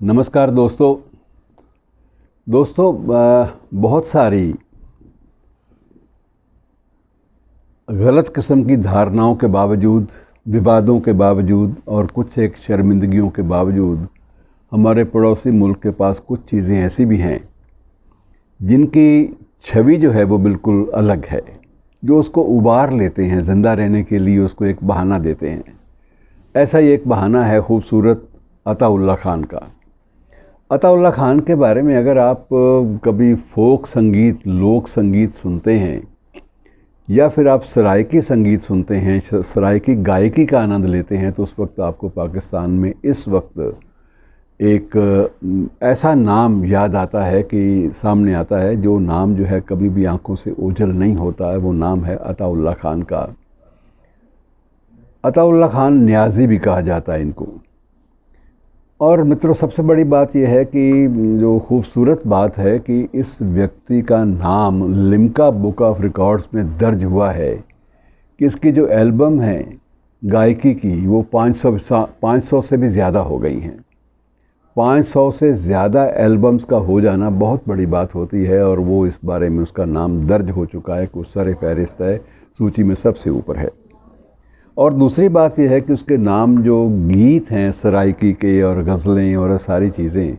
नमस्कार दोस्तों बहुत सारी गलत किस्म की धारणाओं के बावजूद, विवादों के बावजूद और कुछ एक शर्मिंदगियों के बावजूद हमारे पड़ोसी मुल्क के पास कुछ चीज़ें ऐसी भी हैं जिनकी छवि जो है वो बिल्कुल अलग है, जो उसको उबार लेते हैं, ज़िंदा रहने के लिए उसको एक बहाना देते हैं। ऐसा ही एक बहाना है खूबसूरत अताउल्लाह खान का। अताउल्लाह खान के बारे में अगर आप कभी फोक संगीत, लोक संगीत सुनते हैं या फिर आप सराइकी संगीत सुनते हैं, सराइकी गायकी का आनंद लेते हैं, तो उस वक्त आपको पाकिस्तान में इस वक्त एक ऐसा नाम याद आता है कि सामने आता है, जो नाम जो है कभी भी आंखों से ओझल नहीं होता है। वो नाम है अताउल्लाह खान का। अताउल्लाह खान न्याज़ी भी कहा जाता है इनको। और मित्रों, सबसे बड़ी बात यह है कि जो खूबसूरत बात है कि इस व्यक्ति का नाम लिम्का बुक ऑफ रिकॉर्ड्स में दर्ज हुआ है कि इसकी जो एल्बम है गायकी की वो 500 से भी ज़्यादा हो गई हैं। 500 से ज़्यादा एल्बम्स का हो जाना बहुत बड़ी बात होती है, और वो इस बारे में उसका नाम दर्ज हो चुका है कि वो सर फहरिस्त है, सूची में सबसे ऊपर है। और दूसरी बात यह है कि उसके नाम जो गीत हैं सराइकी के और गज़लें और सारी चीज़ें,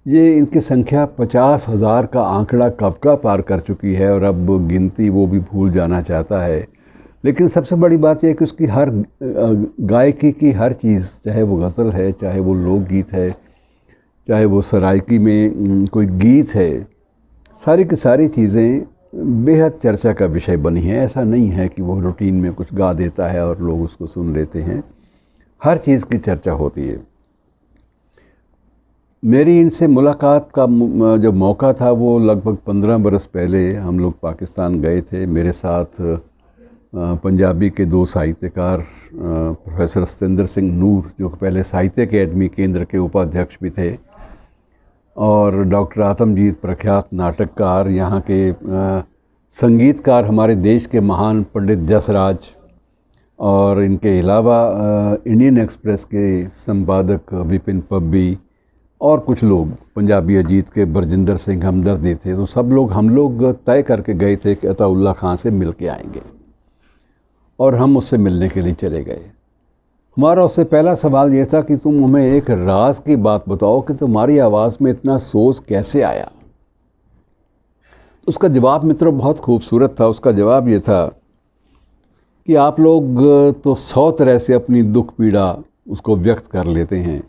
ये इनकी संख्या 50,000 का आंकड़ा कब का पार कर चुकी है, और अब गिनती वो भी भूल जाना चाहता है। लेकिन सबसे बड़ी बात यह है कि उसकी हर गायकी की हर चीज़, चाहे वो गज़ल है, चाहे वो लोकगीत है, चाहे वो सराइकी में कोई गीत है, सारी की सारी चीज़ें बेहद चर्चा का विषय बनी है। ऐसा नहीं है कि वो रूटीन में कुछ गा देता है और लोग उसको सुन लेते हैं। हर चीज़ की चर्चा होती है। मेरी इनसे मुलाकात का जो मौका था वो लगभग 15 बरस पहले हम लोग पाकिस्तान गए थे। मेरे साथ पंजाबी के 2 साहित्यकार, प्रोफेसर सतेंद्र सिंह नूर, जो पहले साहित्य अकेडमी केंद्र के उपाध्यक्ष भी थे, और डॉक्टर आतमजीत, प्रख्यात नाटककार, यहाँ के संगीतकार, हमारे देश के महान पंडित जसराज, और इनके अलावा इंडियन एक्सप्रेस के संपादक विपिन पब्बी, और कुछ लोग पंजाबी अजीत के बरजिंदर सिंह हमदर्दी थे। तो हम लोग तय करके गए थे कि अताउल्लाह खान से मिल के आएंगे, और हम उससे मिलने के लिए चले गए। हमारा उससे पहला सवाल ये था कि तुम हमें एक राज की बात बताओ कि तुम्हारी आवाज़ में इतना सोज कैसे आया। उसका जवाब मित्रों बहुत खूबसूरत था। उसका जवाब ये था कि आप लोग तो 100 तरह से अपनी दुख पीड़ा उसको व्यक्त कर लेते हैं।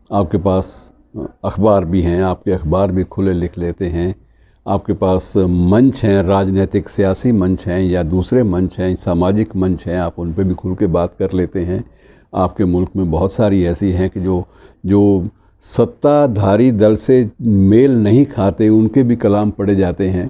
आपके पास अखबार भी हैं, आपके अखबार भी खुले लिख लेते हैं, आपके पास मंच हैं, राजनीतिक सियासी मंच हैं या दूसरे मंच हैं, सामाजिक मंच हैं, आप उन पर भी खुल के बात कर लेते हैं। आपके मुल्क में बहुत सारी ऐसी हैं कि जो सत्ताधारी दल से मेल नहीं खाते, उनके भी कलाम पढ़े जाते हैं।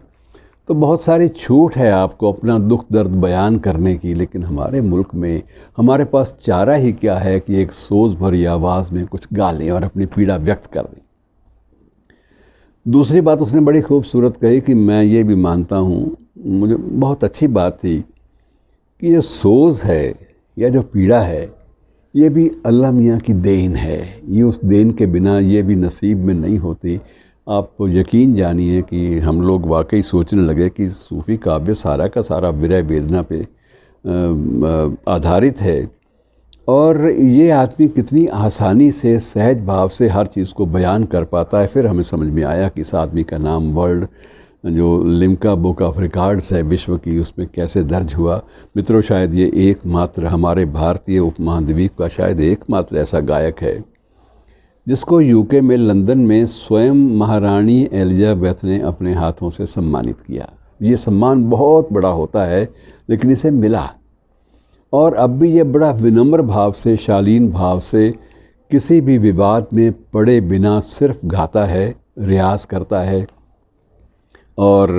तो बहुत सारी छूट है आपको अपना दुख दर्द बयान करने की। लेकिन हमारे मुल्क में हमारे पास चारा ही क्या है कि एक सोच भरी आवाज़ में कुछ गा लें और अपनी पीड़ा व्यक्त कर दें। दूसरी बात उसने बड़ी खूबसूरत कही कि मैं ये भी मानता हूँ, मुझे बहुत अच्छी बात थी, कि जो सोज है या जो पीड़ा है, ये भी अल्लाह मियाँ की देन है। ये उस देन के बिना ये भी नसीब में नहीं होती। आप यकीन जानिए कि हम लोग वाकई सोचने लगे कि सूफ़ी काव्य सारा का सारा विरह वेदना पे आधारित है, और ये आदमी कितनी आसानी से, सहज भाव से हर चीज़ को बयान कर पाता है। फिर हमें समझ में आया कि इस आदमी का नाम वर्ल्ड जो लिम्का बुक ऑफ रिकॉर्ड्स है विश्व की, उसमें कैसे दर्ज हुआ। मित्रों, शायद ये एकमात्र हमारे भारतीय उपमहाद्वीप का शायद एकमात्र ऐसा गायक है जिसको यूके में, लंदन में स्वयं महारानी एलिजाबेथ ने अपने हाथों से सम्मानित किया। ये सम्मान बहुत बड़ा होता है, लेकिन इसे मिला, और अब भी ये बड़ा विनम्र भाव से, शालीन भाव से, किसी भी विवाद में पड़े बिना सिर्फ गाता है, रियाज़ करता है। और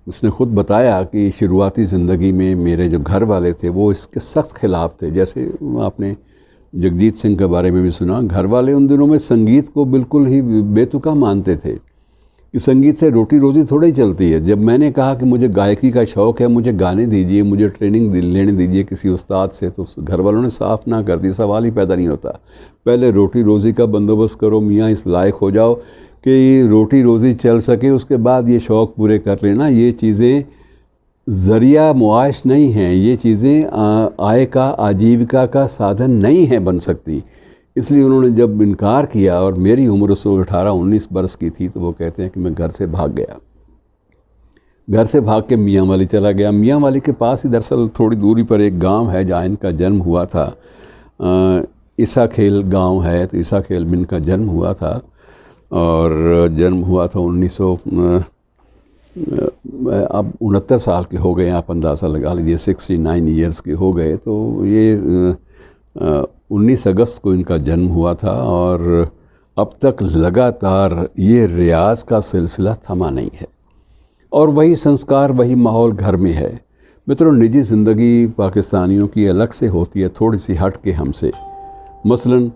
इसने ख़ुद बताया कि शुरुआती ज़िंदगी में मेरे जो घर वाले थे वो इसके सख्त ख़िलाफ़ थे। जैसे आपने जगजीत सिंह के बारे में भी सुना, घर वाले उन दिनों में संगीत को बिल्कुल ही बेतुका मानते थे। कि संगीत से रोटी रोज़ी थोड़ी ही चलती है। जब मैंने कहा कि मुझे गायकी का शौक़ है, मुझे गाने दीजिए, मुझे ट्रेनिंग लेने दीजिए किसी उस्ताद से, तो घर वालों ने साफ ना कर दी, सवाल ही पैदा नहीं होता। पहले रोटी रोज़ी का बंदोबस्त करो मियाँ, इस लायक हो जाओ कि रोटी रोज़ी चल सके, उसके बाद ये शौक़ पूरे कर लेना। ये चीज़ें ज़रिया मुआश नहीं हैं, ये चीज़ें आय का, आजीविका का साधन नहीं है बन सकती। इसलिए उन्होंने जब इनकार किया, और मेरी उम्र उस वक्त 18-19 बरस की थी, तो वो कहते हैं कि मैं घर से भाग गया। घर से भाग के मियाँ वाली चला गया। मियाँ वाली के पास ही दरअसल थोड़ी दूरी पर एक गांव है जहाँ इनका जन्म हुआ था। ईसा खेल गांव है, तो ईसा खेल में इनका जन्म हुआ था, और जन्म हुआ था 1900 अब 69 साल के हो गए, आप अंदाज़ा लगा लीजिए, 69 ईयर्स के हो गए। तो ये 19 अगस्त को इनका जन्म हुआ था, और अब तक लगातार ये रियाज़ का सिलसिला थमा नहीं है, और वही संस्कार, वही माहौल घर में है। मित्रों, निजी ज़िंदगी पाकिस्तानियों की अलग से होती है, थोड़ी सी हट के हमसे। मसलन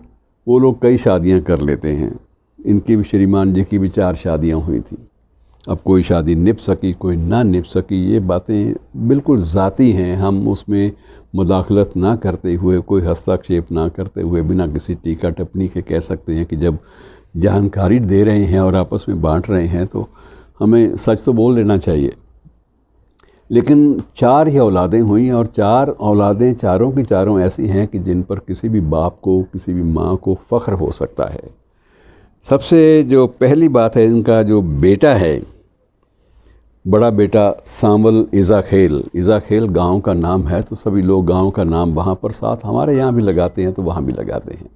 वो लोग कई शादियां कर लेते हैं, इनकी भी, श्रीमान जी की भी 4 शादियां हुई थी। अब कोई शादी निभ सकी, कोई ना निभ सकी, ये बातें बिल्कुल ज़ाती हैं। हम उसमें मुदाखलत ना करते हुए, कोई हस्तक्षेप ना करते हुए, बिना किसी टीका टिप्पणी के कह सकते हैं कि जब जानकारी दे रहे हैं और आपस में बांट रहे हैं तो हमें सच तो बोल लेना चाहिए। लेकिन 4 ही औलादें हुई, और 4 औलादें चारों की चारों ऐसी हैं कि जिन पर किसी भी बाप को, किसी भी माँ को फ़ख्र हो सकता है। सबसे जो पहली बात है, इनका जो बेटा है, बड़ा बेटा सामल इज़ा खेल गांव का नाम है, तो सभी लोग गांव का नाम वहाँ पर साथ हमारे यहाँ भी लगाते हैं, तो वहाँ भी लगाते हैं।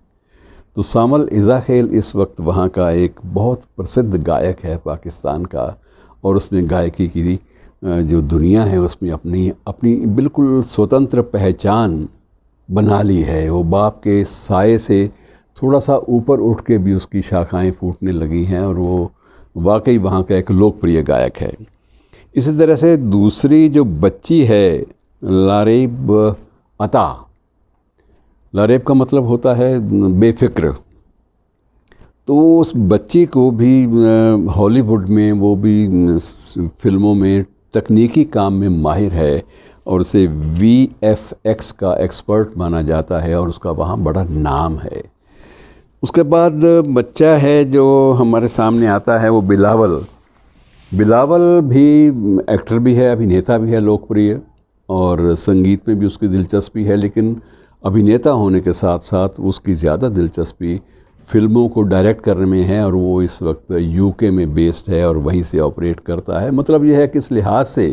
तो सामल इज़ा खेल इस वक्त वहाँ का एक बहुत प्रसिद्ध गायक है पाकिस्तान का, और उसने गायकी की जो दुनिया है उसमें अपनी बिल्कुल स्वतंत्र पहचान बना ली है। वो बाप के साए से थोड़ा सा ऊपर उठ के भी उसकी शाखाएं फूटने लगी हैं, और वो वाकई वहाँ का एक लोकप्रिय गायक है। इसी तरह से दूसरी जो बच्ची है, लारेब अता, लारेब का मतलब होता है बेफिक्र। तो उस बच्ची को भी हॉलीवुड में, वो भी फिल्मों में तकनीकी काम में माहिर है, और उसे VFX का एक्सपर्ट माना जाता है, और उसका वहाँ बड़ा नाम है। उसके बाद बच्चा है जो हमारे सामने आता है, वो बिलावल भी एक्टर भी है, अभिनेता भी है लोकप्रिय, और संगीत में भी उसकी दिलचस्पी है। लेकिन अभिनेता होने के साथ साथ उसकी ज़्यादा दिलचस्पी फिल्मों को डायरेक्ट करने में है, और वो इस वक्त UK में बेस्ड है और वहीं से ऑपरेट करता है। मतलब यह है कि इस लिहाज से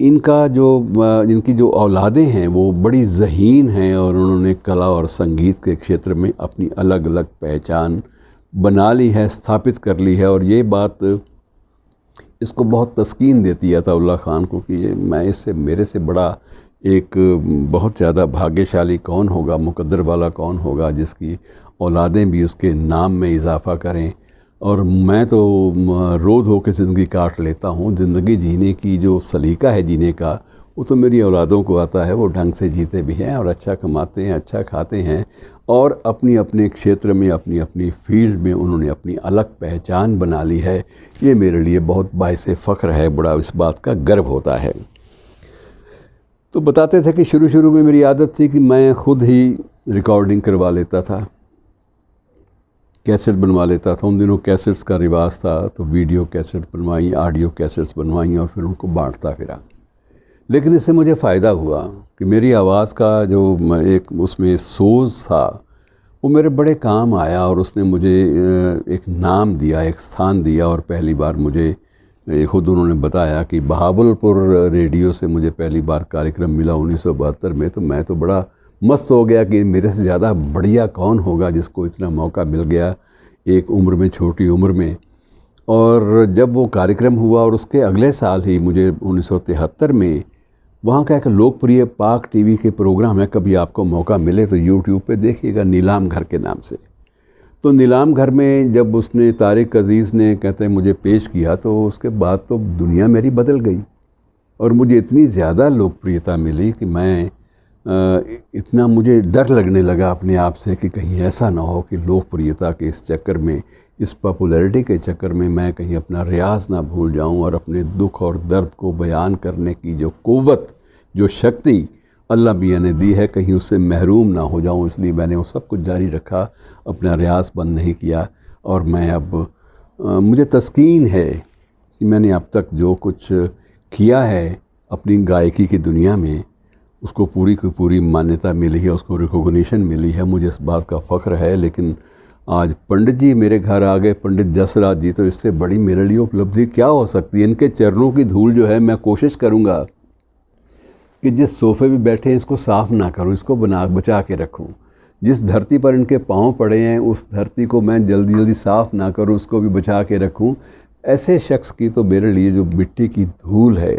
इनकी जो औलादें हैं वो बड़ी ज़हीन हैं, और उन्होंने कला और संगीत के क्षेत्र में अपनी अलग अलग पहचान बना ली है, स्थापित कर ली है। और ये बात इसको बहुत तस्कीन देती है अताउल्लाह खान को कि मेरे से बड़ा एक बहुत ज़्यादा भाग्यशाली कौन होगा, मुकद्दर वाला कौन होगा जिसकी औलादें भी उसके नाम में इजाफ़ा करें। और मैं तो रो धो के ज़िंदगी काट लेता हूँ। ज़िंदगी जीने की जो सलीका है जीने का, वो तो मेरी औलादों को आता है। वो ढंग से जीते भी हैं और अच्छा कमाते हैं, अच्छा खाते हैं, और अपनी अपने क्षेत्र में, अपनी अपनी फील्ड में उन्होंने अपनी अलग पहचान बना ली है। ये मेरे लिए बहुत बाइसे फ़ख्र है, बड़ा इस बात का गर्व होता है। तो बताते थे कि शुरू में मेरी आदत थी कि मैं ख़ुद ही रिकॉर्डिंग करवा लेता था, कैसेट बनवा लेता था। उन दिनों कैसेट्स का रिवाज था, तो वीडियो कैसेट बनवाई, ऑडियो कैसेट्स बनवाई, और फिर उनको बांटता फिरा। लेकिन इससे मुझे फ़ायदा हुआ कि मेरी आवाज़ का जो एक उसमें सोज था वो मेरे बड़े काम आया, और उसने मुझे एक नाम दिया, एक स्थान दिया। और पहली बार मुझे ख़ुद उन्होंने बताया कि बहावलपुर रेडियो से मुझे पहली बार कार्यक्रम मिला 1972 में। तो मैं तो बड़ा मस्त हो गया कि मेरे से ज़्यादा बढ़िया कौन होगा जिसको इतना मौका मिल गया एक उम्र में, छोटी उम्र में। और जब वो कार्यक्रम हुआ, और उसके अगले साल ही मुझे 1973 में वहाँ का एक लोकप्रिय पाक टीवी के प्रोग्राम है, कभी आपको मौका मिले तो यूट्यूब पे देखिएगा, नीलाम घर के नाम से। तो नीलाम घर में जब उसने, तारिक अज़ीज़ ने कहते हैं मुझे पेश किया, तो उसके बाद तो दुनिया मेरी बदल गई, और मुझे इतनी ज़्यादा लोकप्रियता मिली कि मैं इतना मुझे डर लगने लगा अपने आप से कि कहीं ऐसा ना हो कि लोकप्रियता के इस चक्कर में इस पॉपुलैरिटी के चक्कर में मैं कहीं अपना रियाज ना भूल जाऊं और अपने दुख और दर्द को बयान करने की जो क़ुव्वत, जो शक्ति अल्लाह मियाँ ने दी है, कहीं उससे महरूम ना हो जाऊं। इसलिए मैंने वो सब कुछ जारी रखा, अपना रियाज बंद नहीं किया। और मैं अब मुझे तस्कीन है कि मैंने अब तक जो कुछ किया है अपनी गायकी की दुनिया में, उसको पूरी की पूरी मान्यता मिली है, उसको रिकॉग्निशन मिली है, मुझे इस बात का फ़ख्र है। लेकिन आज पंडित जी मेरे घर आ गए, पंडित जसराज जी, तो इससे बड़ी मेरे लिए उपलब्धि क्या हो सकती है। इनके चरणों की धूल जो है, मैं कोशिश करूँगा कि जिस सोफ़े पे बैठे हैं इसको साफ़ ना करूँ, इसको बचा के रखूँ। जिस धरती पर इनके पाँव पड़े हैं उस धरती को मैं जल्दी जल्दी साफ़ ना करूँ, उसको भी बचा के रखूँ। ऐसे शख्स की तो मेरे लिए जो मिट्टी की धूल है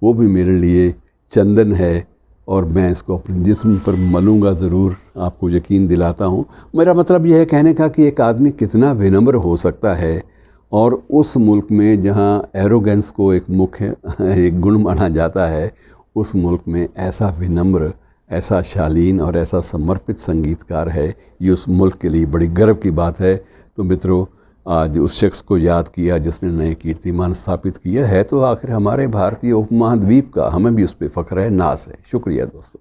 वो भी मेरे लिए चंदन है, और मैं इसको अपने जिस्म पर मलूँगा ज़रूर, आपको यकीन दिलाता हूँ। मेरा मतलब यह है कहने का कि एक आदमी कितना विनम्र हो सकता है, और उस मुल्क में जहाँ एरोगेंस को एक मुख्य एक गुण माना जाता है, उस मुल्क में ऐसा विनम्र, ऐसा शालीन और ऐसा समर्पित संगीतकार है, ये उस मुल्क के लिए बड़ी गर्व की बात है। तो मित्रों, आज उस शख्स को याद किया जिसने नए कीर्तिमान स्थापित किया है, तो आखिर हमारे भारतीय उपमहाद्वीप का हमें भी उस पर फ़ख्र है, नाज़ है। शुक्रिया दोस्तों।